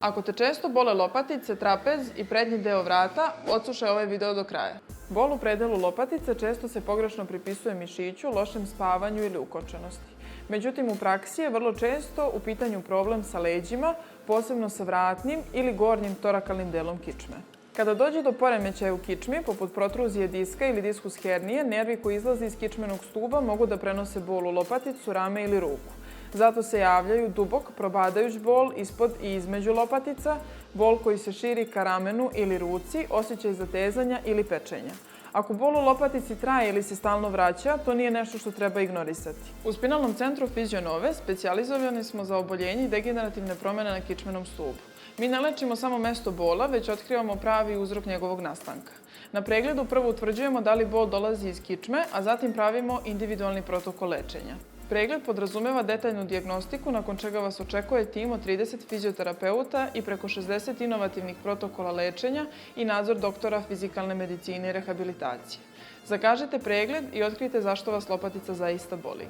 Ako te često bole lopatice, trapez i prednji deo vrata, odslušaj ovaj video do kraja. Bol u predelu lopatice često se pogrešno pripisuje mišiću, lošem spavanju ili ukočenosti. Međutim, u praksi je vrlo često u pitanju problem sa leđima, posebno sa vratnim ili gornjim torakalnim delom kičme. Kada dođe do poremećaja u kičmi, poput protruzije diska ili diskus hernije, nervi koji izlaze iz kičmenog stuba mogu da prenose bol u lopaticu, rame ili ruku. Zato se javljaju dubok, probadajuć bol ispod i između lopatica, bol koji se širi ka ramenu ili ruci, osjećaj zatezanja ili pečenja. Ako bol u lopatici traje ili se stalno vraća, to nije nešto što treba ignorisati. U Spinalnom centru Fizionove specijalizovani smo za oboljenje i degenerativne promene na kičmenom stubu. Mi ne lečimo samo mesto bola, već otkrivamo pravi uzrok njegovog nastanka. Na pregledu prvo utvrđujemo da li bol dolazi iz kičme, a zatim pravimo individualni protokol lečenja. Pregled podrazumeva detaljnu dijagnostiku, nakon čega vas očekuje tim od 30 fizioterapeuta i preko 60 inovativnih protokola lečenja i nadzor doktora fizikalne medicine i rehabilitacije. Zakažite pregled i otkrite zašto vas lopatica zaista boli.